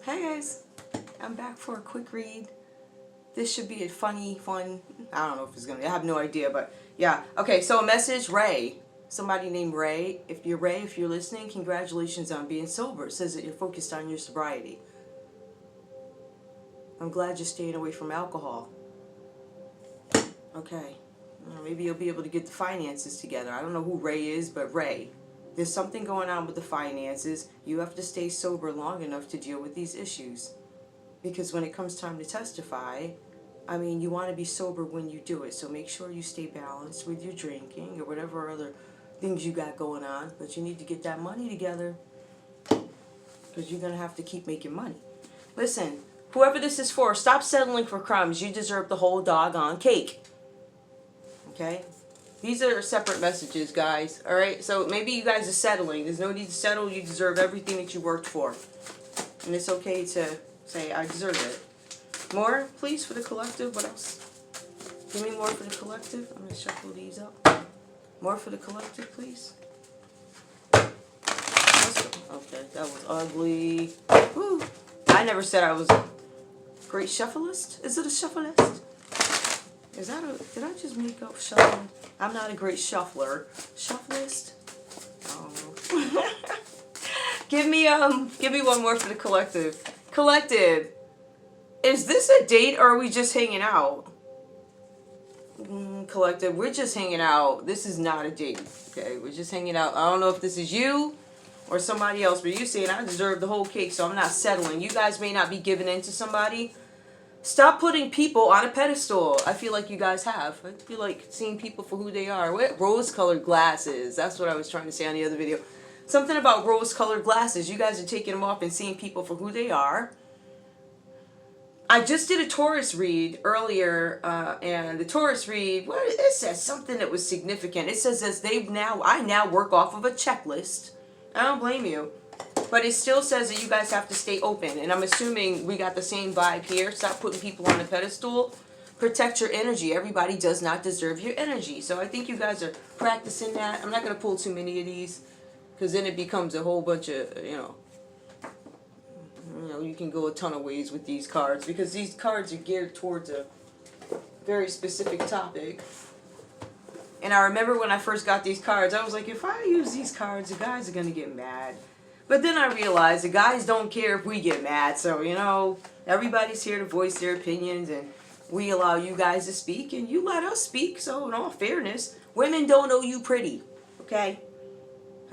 Hey guys, I'm back for a quick read. This should be a funny, fun, I don't know if it's gonna be, I have no idea, but yeah. Okay, so a message, Ray. Somebody named Ray. If you're Ray, if you're listening, congratulations on being sober. It says that you're focused on your sobriety. I'm glad you're staying away from alcohol. Okay, maybe you'll be able to get the finances together. I don't know who Ray is, but Ray. There's something going on with the finances. You have to stay sober long enough to deal with these issues. Because when it comes time to testify, I mean, you want to be sober when you do it. So make sure you stay balanced with your drinking or whatever other things you got going on. But you need to get that money together. Because you're going to have to keep making money. Listen, whoever this is for, stop settling for crumbs. You deserve the whole doggone cake. Okay? These are separate messages, guys. Alright? So maybe you guys are settling. There's no need to settle. You deserve everything that you worked for. And it's okay to say, I deserve it. More, please, for the collective. What else? Give me more for the collective. I'm going to shuffle these up. More for the collective, please. Okay, that was ugly. Woo. I never said I was a great shuffleist. Is it a shuffleist? Is that a... Did I just make up shuffling? I'm not a great shuffler. Shuffleist? Oh. Give me one more for the collective. Collective, is this a date or are we just hanging out? Collective, we're just hanging out. This is not a date. Okay, we're just hanging out. I don't know if this is you or somebody else, but you're saying I deserve the whole cake, so I'm not settling. You guys may not be giving in to somebody. Stop putting people on a pedestal. I feel like you guys have. I feel like seeing people for who they are. What? Rose-colored glasses. That's what I was trying to say on the other video. Something about rose-colored glasses. You guys are taking them off and seeing people for who they are. I just did a Taurus read earlier, and the Taurus read, it says something that was significant. It says as I now work off of a checklist. I don't blame you. But it still says that you guys have to stay open. And I'm assuming we got the same vibe here. Stop putting people on a pedestal. Protect your energy. Everybody does not deserve your energy. So I think you guys are practicing that. I'm not going to pull too many of these, because then it becomes a whole bunch of, you can go a ton of ways with these cards, because these cards are geared towards a very specific topic. And I remember when I first got these cards, I was like, if I use these cards, the guys are going to get mad. But then I realized the guys don't care if we get mad. So, everybody's here to voice their opinions, and we allow you guys to speak, and you let us speak. So, in all fairness, women don't owe you pretty. Okay?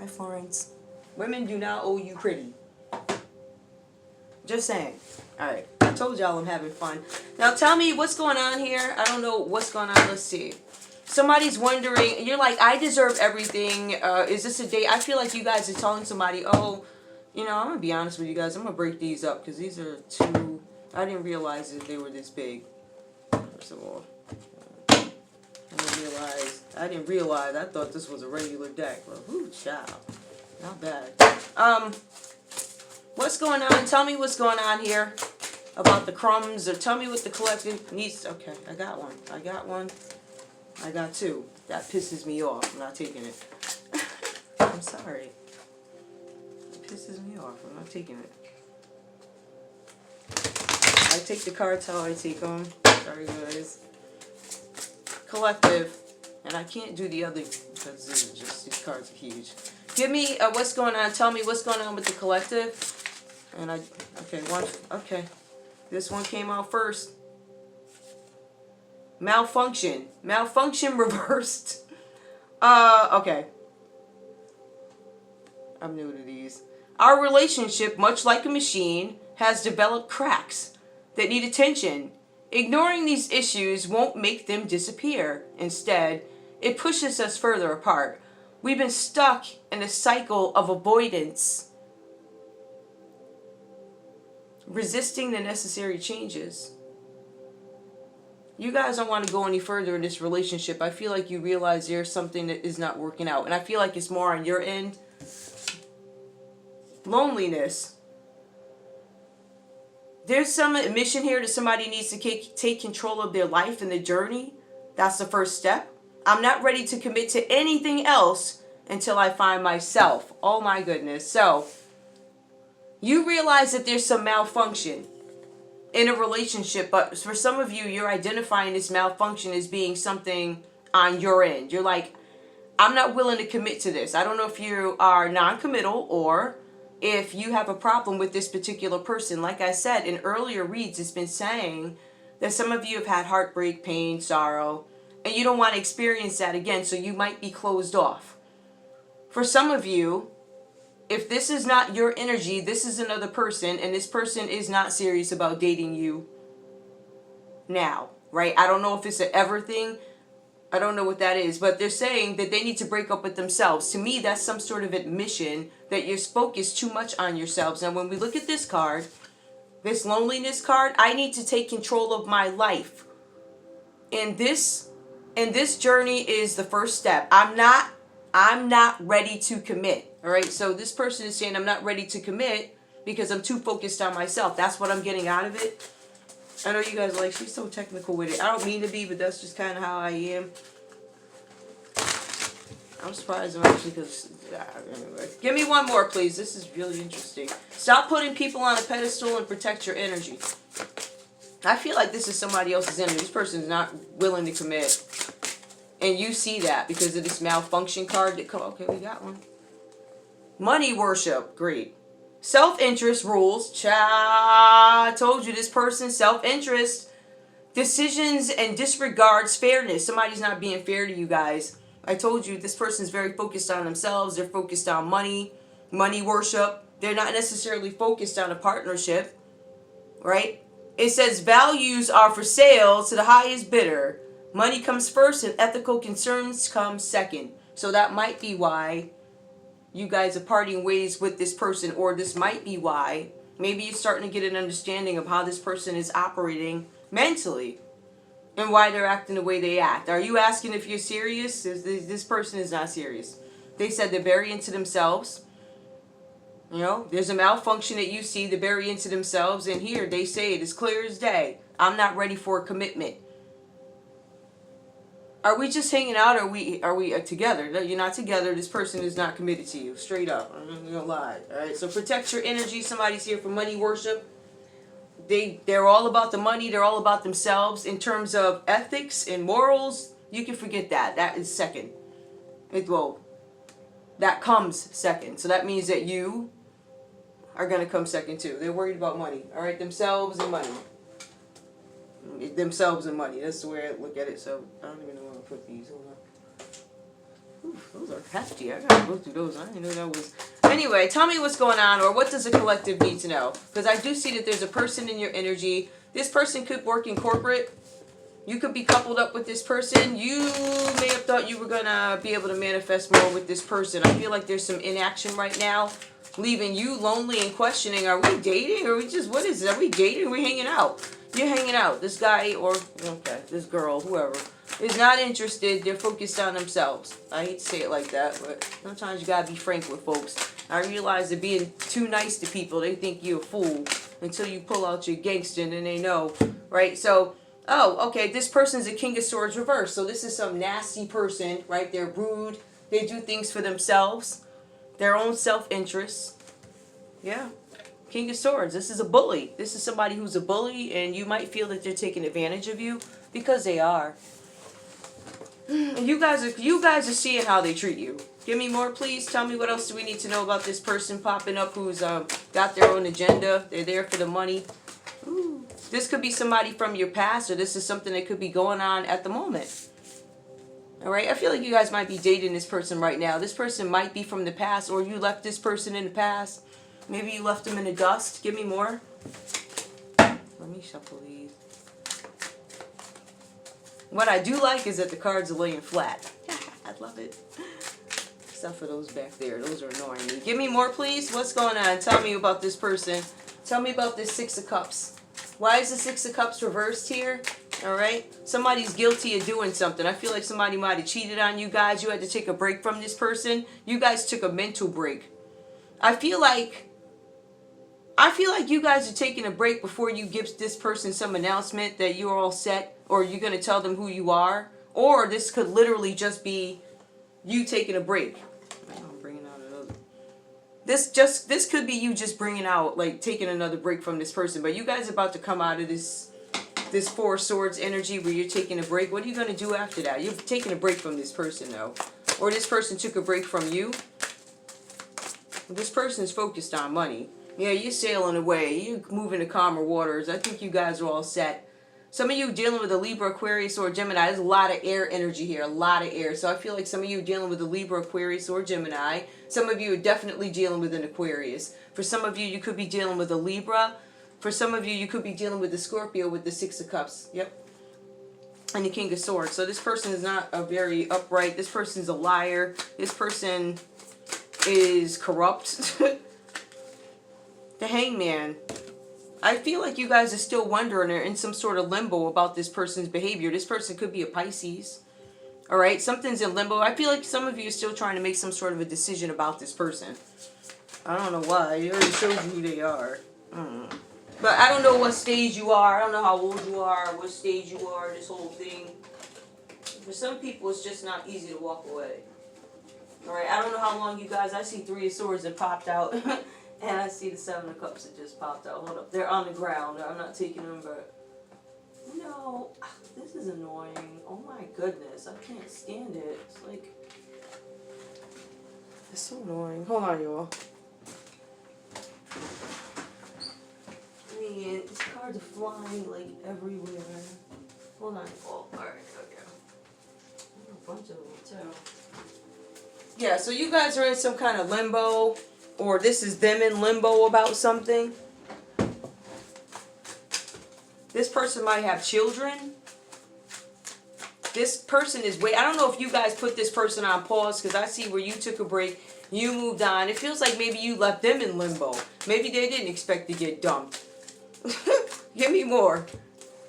Hi, Florence. Women do not owe you pretty. Just saying. Alright. I told y'all I'm having fun. Now, tell me what's going on here. I don't know what's going on. Let's see. Somebody's wondering, you're like, I deserve everything. Is this a date? I feel like you guys are telling somebody, oh, I'm going to be honest with you guys. I'm going to break these up because these are two. I didn't realize that they were this big. First of all. I didn't realize. I thought this was a regular deck. But, ooh, child. Not bad. What's going on? Tell me what's going on here about the crumbs. Or tell me what the collective needs. Okay, I got one. I got two. That pisses me off. I'm not taking it. I'm sorry. It pisses me off. I'm not taking it. I take the cards how I take them. Sorry, guys. Collective. And I can't do the other because these cards are huge. Give me what's going on. Tell me what's going on with the collective. And okay. This one came out first. Malfunction. Malfunction reversed. Okay. I'm new to these. Our relationship, much like a machine, has developed cracks that need attention. Ignoring these issues won't make them disappear. Instead, it pushes us further apart. We've been stuck in a cycle of avoidance, resisting the necessary changes. You guys don't want to go any further in this relationship. I feel like you realize there's something that is not working out. And I feel like it's more on your end. Loneliness. There's some admission here that somebody needs to take control of their life and their journey. That's the first step. I'm not ready to commit to anything else until I find myself. Oh my goodness. So, You realize that there's some malfunction in a relationship, but for some of you, you're identifying this malfunction as being something on your end. You're like, I'm not willing to commit to this. I don't know if you are non-committal or if you have a problem with this particular person. Like I said in earlier reads, it's been saying that some of you have had heartbreak, pain, sorrow, and you don't want to experience that again, so you might be closed off. For some of you, if this is not your energy, this is another person, and this person is not serious about dating you now, right? I don't know if it's an ever thing. I don't know what that is, but they're saying that they need to break up with themselves. To me, that's some sort of admission that you're focused too much on yourselves. Now, when we look at this card, this loneliness card, I need to take control of my life. And this journey is the first step. I'm not ready to commit. All right. So this person is saying I'm not ready to commit because I'm too focused on myself. That's what I'm getting out of it. I know you guys are like, she's so technical with it. I don't mean to be, but that's just kind of how I am. I'm surprised I'm actually, because, anyway. Give me one more, please. This is really interesting. Stop putting people on a pedestal and protect your energy. I feel like this is somebody else's energy. This person is not willing to commit. And you see that because of this malfunction card that come. Okay, we got one. Money worship. Great. Self-interest rules. I told you this person, self-interest. Decisions and disregards fairness. Somebody's not being fair to you guys. I told you this person's very focused on themselves. They're focused on money. Money worship. They're not necessarily focused on a partnership. Right? It says values are for sale to the highest bidder. Money comes first and ethical concerns come second. So that might be why you guys are parting ways with this person, or this might be why maybe you're starting to get an understanding of how this person is operating mentally and why they're acting the way they act. Are you asking if you're serious? This person is not serious. They said they're very into themselves. You know, there's a malfunction that you see, they're very into themselves, and here they say it as clear as day. I'm not ready for a commitment. Are we just hanging out, or are we together? No, you're not together. This person is not committed to you. Straight up. I'm not gonna lie. Alright, so protect your energy. Somebody's here for money worship. They're all about the money. They're all about themselves. In terms of ethics and morals, you can forget that. That is second. That comes second. So that means that you are gonna come second too. They're worried about money. Alright, themselves and money. Themselves and money. That's the way I look at it. So I don't even know where to put these. Hold on. Oof, those are hefty. I gotta go through those. I didn't know that was. Anyway, tell me what's going on, or what does the collective need to know? Because I do see that there's a person in your energy. This person could work in corporate. You could be coupled up with this person. You may have thought you were gonna be able to manifest more with this person. I feel like there's some inaction right now, leaving you lonely and questioning: are we dating? Or what is it? Are we dating? Or are we hanging out? You're hanging out. This guy or, this girl, whoever, is not interested. They're focused on themselves. I hate to say it like that, but sometimes you gotta be frank with folks. I realize that being too nice to people, they think you're a fool until you pull out your gangster and then they know, right? So, oh, okay, this person's a King of Swords reverse. So this is some nasty person, right? They're rude. They do things for themselves, their own self-interest. Yeah. King of Swords. This is a bully. This is somebody who's a bully, and you might feel that they're taking advantage of you because they are. And you guys are seeing how they treat you. Give me more, please. Tell me what else do we need to know about this person popping up who's got their own agenda. They're there for the money. Ooh. This could be somebody from your past, or this is something that could be going on at the moment. All right, I feel like you guys might be dating this person right now. This person might be from the past, or you left this person in the past. Maybe you left them in the dust. Give me more. Let me shuffle these. What I do like is that the cards are laying flat. I love it. Except for those back there. Those are annoying me. Give me more, please. What's going on? Tell me about this person. Tell me about this Six of Cups. Why is the Six of Cups reversed here? All right. Somebody's guilty of doing something. I feel like somebody might have cheated on you guys. You had to take a break from this person. You guys took a mental break. I feel like you guys are taking a break before you give this person some announcement that you're all set, or you're going to tell them who you are. Or this could literally just be you taking a break. I'm bringing out another. This could be you just bringing out, like, taking another break from this person. But you guys are about to come out of this Four of Swords energy where you're taking a break. What are you going to do after that? You're taking a break from this person, though. Or this person took a break from you. This person's focused on money. Yeah, you're sailing away. You're moving to calmer waters. I think you guys are all set. Some of you dealing with a Libra, Aquarius, or Gemini. There's a lot of air energy here. A lot of air. So I feel like some of you are dealing with a Libra, Aquarius, or Gemini. Some of you are definitely dealing with an Aquarius. For some of you, you could be dealing with a Libra. For some of you, you could be dealing with the Scorpio with the Six of Cups. Yep. And the King of Swords. So this person is not a very upright. This person's a liar. This person is corrupt. The Hangman. I feel like you guys are still wondering or in some sort of limbo about this person's behavior. This person could be a Pisces. Alright, something's in limbo. I feel like some of you are still trying to make some sort of a decision about this person. I don't know why. It already shows you who they are. But I don't know what stage you are. I don't know how old you are, what stage you are, this whole thing. For some people, it's just not easy to walk away. Alright, I don't know how long you guys... I see Three of Swords that popped out. And I see the Seven of Cups that just popped out. Hold up. They're on the ground. I'm not taking them, but... No. This is annoying. Oh my goodness. I can't stand it. It's like... It's so annoying. Hold on, y'all. Man, these cards are flying, like, everywhere. Hold on. Oh, alright. Okay. A bunch of them, too. Yeah, so you guys are in some kind of limbo. Or this is them in limbo about something. This person might have children. This person is I don't know if you guys put this person on pause, because I see where you took a break, you moved on. It feels like maybe you left them in limbo. Maybe they didn't expect to get dumped. Give me more.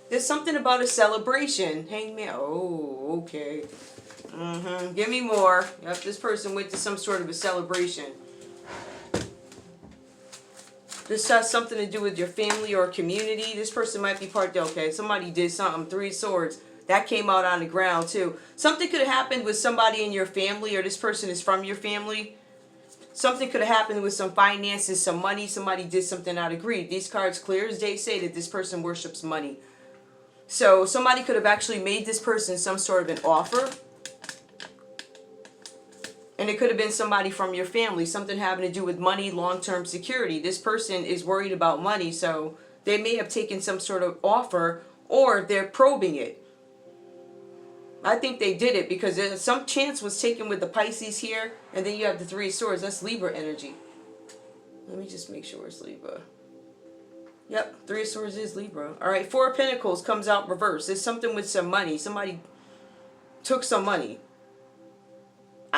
There's something about a celebration. Hangman. Oh, okay. Give me more. Yep, this person went to some sort of a celebration. This has something to do with your family or community. This person might be part of, okay, somebody did something. Three of Swords. That came out on the ground too. Something could have happened with somebody in your family, or this person is from your family. Something could have happened with some finances, some money. Somebody did something out of greed. These cards clear as day say that this person worships money. So somebody could have actually made this person some sort of an offer. And it could have been somebody from your family, something having to do with money, long-term security. This person is worried about money, so they may have taken some sort of offer, or they're probing it. I think they did it because some chance was taken with the Pisces here, and then you have the Three of Swords. That's Libra energy. Let me just make sure it's Libra. Yep, Three of Swords is Libra. Alright, Four of Pentacles comes out reverse. There's something with some money. Somebody took some money.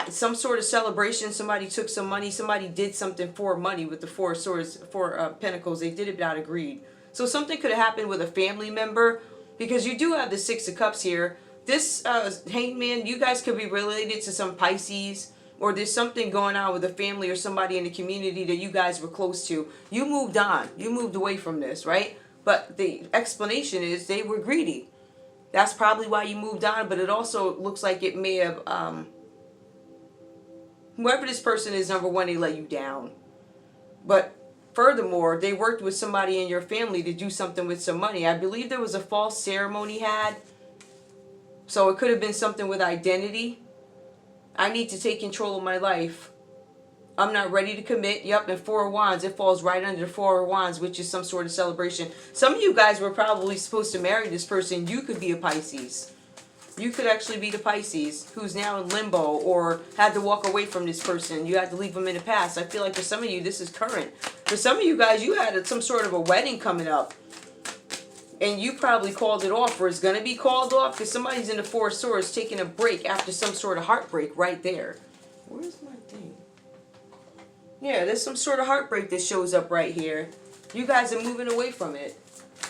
Some sort of celebration, somebody took some money, somebody did something for money with the Four of Swords, Four of Pentacles. They did it out of greed. So something could have happened with a family member, because you do have the Six of Cups here. This Hangman, you guys could be related to some Pisces, or there's something going on with a family or somebody in the community that you guys were close to. You moved on. You moved away from this, right? But the explanation is they were greedy. That's probably why you moved on, but it also looks like it may have... whoever this person is, number one, they let you down. But furthermore, they worked with somebody in your family to do something with some money. I believe there was a false ceremony had. So it could have been something with identity. I need to take control of my life. I'm not ready to commit. Yep, and Four of Wands. It falls right under the Four of Wands, which is some sort of celebration. Some of you guys were probably supposed to marry this person. You could be a Pisces. You could actually be the Pisces who's now in limbo, or had to walk away from this person. You had to leave them in the past. I feel like for some of you, this is current. For some of you guys, you had some sort of a wedding coming up. And you probably called it off, or it's going to be called off, because somebody's in the Four of Swords taking a break after some sort of heartbreak right there. Where's my thing? Yeah, there's some sort of heartbreak that shows up right here. You guys are moving away from it.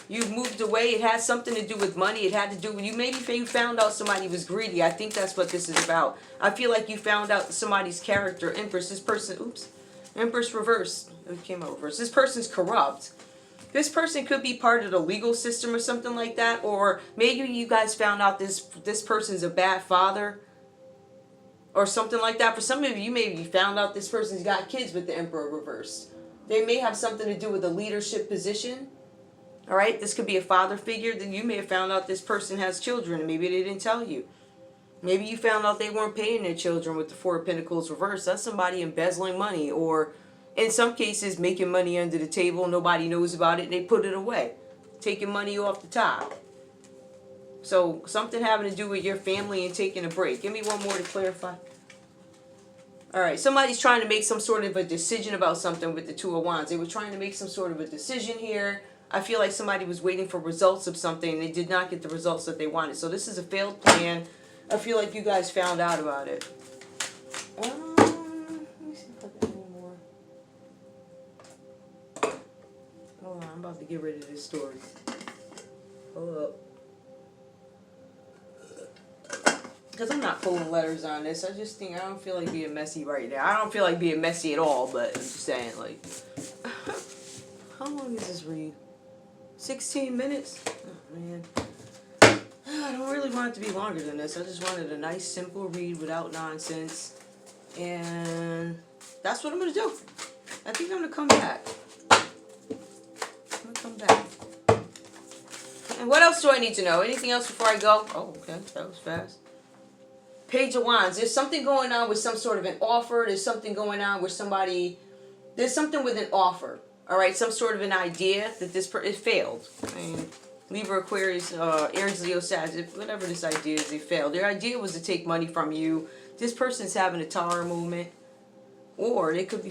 You've moved away. It has something to do with money. It had to do with you. Maybe you found out somebody was greedy. I think that's what this is about. I feel like you found out somebody's character. Empress, this person, oops. Empress reverse. It came out reverse. This person's corrupt. This person could be part of the legal system or something like that. Or maybe you guys found out this person's a bad father. or something like that. For some of you, maybe you found out this person's got kids with the Emperor reversed. They may have something to do with a leadership position. All right, this could be a father figure. Then you may have found out this person has children and maybe they didn't tell you. Maybe you found out they weren't paying their children with the Four of Pentacles reversed. That's somebody embezzling money, or in some cases making money under the table. Nobody knows about it and they put it away. Taking money off the top. So something having to do with your family and taking a break. Give me one more to clarify. Alright, somebody's trying to make some sort of a decision about something with the Two of Wands. They were trying to make some sort of a decision here. I feel like somebody was waiting for results of something and they did not get the results that they wanted. So this is a failed plan. I feel like you guys found out about it. Let me see if I got any more. Hold on, I'm about to get rid of this story. Hold up. Because I'm not pulling letters on this. I just think I don't feel like being messy right now. I don't feel like being messy at all, but I'm just saying, like, how long is this read? 16 minutes? Oh, man. I don't really want it to be longer than this. I just wanted a nice, simple read without nonsense. And that's what I'm going to do. I think I'm going to come back. And what else do I need to know? Anything else before I go? Oh, okay. That was fast. Page of Wands. There's something going on with some sort of an offer. There's something going on with somebody. There's something with an offer. All right, some sort of an idea that it failed. I mean, Libra, Aquarius, Aries, Leo, Sagittarius, whatever this idea is, they failed. Their idea was to take money from you. This person's having a tower movement, or they could be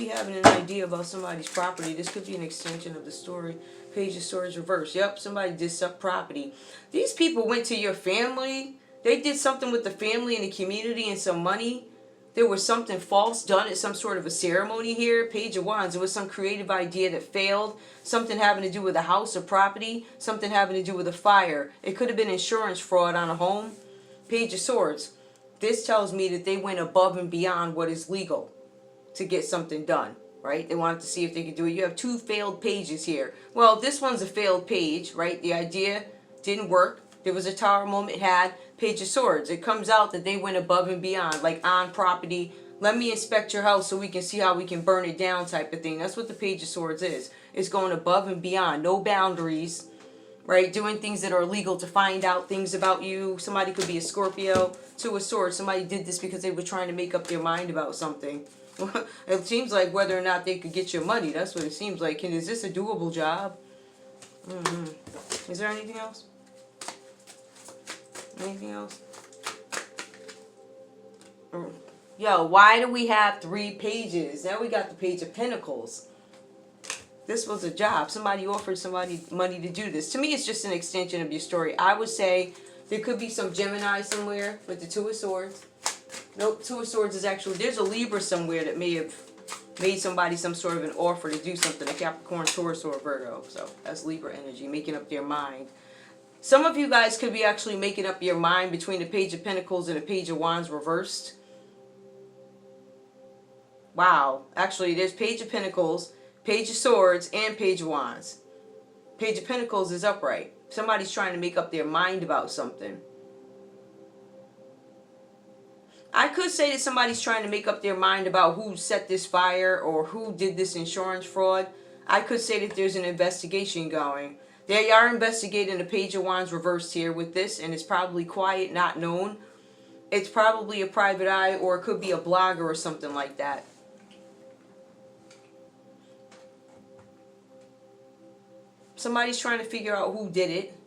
having an idea about somebody's property. This could be an extension of the story. Page of Swords reversed. Yep, somebody did some property. These people went to your family. They did something with the family and the community and some money. There was something false done at some sort of a ceremony here. Page of Wands. There was some creative idea that failed. Something having to do with a house or property. Something having to do with a fire. It could have been insurance fraud on a home. Page of Swords. This tells me that they went above and beyond what is legal to get something done. Right? They wanted to see if they could do it. You have two failed pages here. Well, this one's a failed page. Right? The idea didn't work. There was a tower moment had. Page of Swords. It comes out that they went above and beyond, like on property. Let me inspect your house so we can see how we can burn it down type of thing. That's what the Page of Swords is. It's going above and beyond. No boundaries, right? Doing things that are illegal to find out things about you. Somebody could be a Scorpio. Two of Swords. Somebody did this because they were trying to make up their mind about something. It seems like whether or not they could get your money. That's what it seems like. And is this a doable job? Is there anything else? Anything else? Yo, why do we have 3 pages? Now we got the Page of Pentacles. This was a job. Somebody offered somebody money to do this. To me, it's just an extension of your story. I would say there could be some Gemini somewhere with the Two of Swords. Nope, Two of Swords is actually... There's a Libra somewhere that may have made somebody some sort of an offer to do something. A Capricorn, Taurus, or a Virgo. So that's Libra energy, making up their mind. Some of you guys could be actually making up your mind between the Page of Pentacles and the Page of Wands reversed. Wow. Actually, there's Page of Pentacles, Page of Swords, and Page of Wands. Page of Pentacles is upright. Somebody's trying to make up their mind about something. I could say that somebody's trying to make up their mind about who set this fire or who did this insurance fraud. I could say that there's an investigation going. They are investigating the Page of Wands reversed here with this, and it's probably quiet, not known. It's probably a private eye, or it could be a blogger or something like that. Somebody's trying to figure out who did it.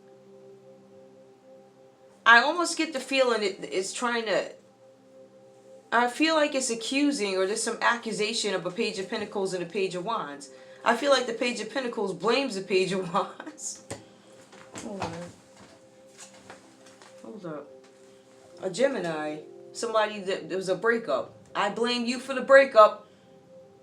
I almost get the feeling it's trying to... I feel like it's accusing, or there's some accusation of a Page of Pentacles and a Page of Wands. I feel like the Page of Pentacles blames the Page of Wands. Hold on. Hold up. A Gemini. Somebody that there was a breakup. I blame you for the breakup.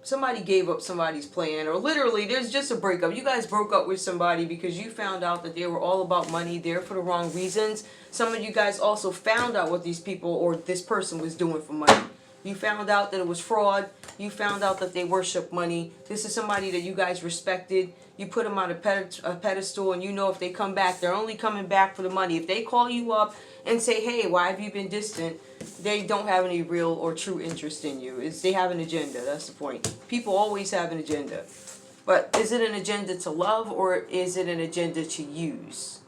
Somebody gave up somebody's plan. Or literally, there's just a breakup. You guys broke up with somebody because you found out that they were all about money. There for the wrong reasons. Some of you guys also found out what these people or this person was doing for money. You found out that it was fraud. You found out that they worship money. This is somebody that you guys respected. You put them on a pedestal, and you know if they come back, they're only coming back for the money. If they call you up and say, hey, why have you been distant? They don't have any real or true interest in you. They have an agenda. That's the point. People always have an agenda. But is it an agenda to love, or is it an agenda to use?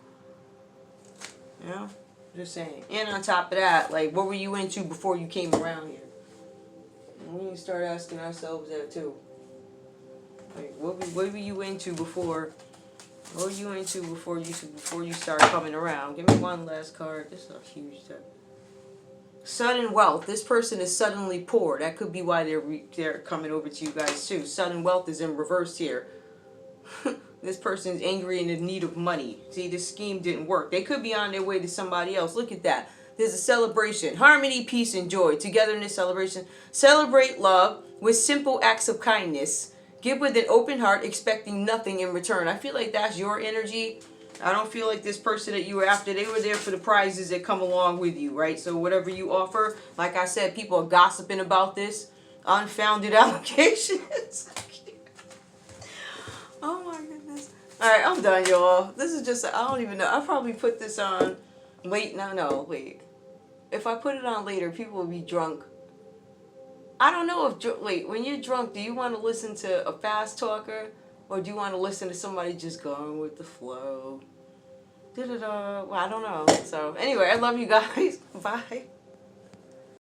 You know? Just saying. And on top of that, like, what were you into before you came around here? We need to start asking ourselves that too. Like, what were you into before? What were you into before you started coming around? Give me one last card. This is a huge step. Sudden wealth. This person is suddenly poor. That could be why they're coming over to you guys too. Sudden wealth is in reverse here. This person is angry and in need of money. See, this scheme didn't work. They could be on their way to somebody else. Look at that. There's a celebration. Harmony, peace, and joy. Togetherness, celebration. Celebrate love with simple acts of kindness. Give with an open heart, expecting nothing in return. I feel like that's your energy. I don't feel like this person that you were after, they were there for the prizes that come along with you, right? So whatever you offer, like I said, people are gossiping about this. Unfounded allegations. Oh my goodness. Alright, I'm done, y'all. This is just, I don't even know. I'll probably put this on. Wait. If I put it on later, people will be drunk. I don't know if, wait, when you're drunk, do you want to listen to a fast talker? Or do you want to listen to somebody just going with the flow? Well, I don't know. So, anyway, I love you guys. Bye.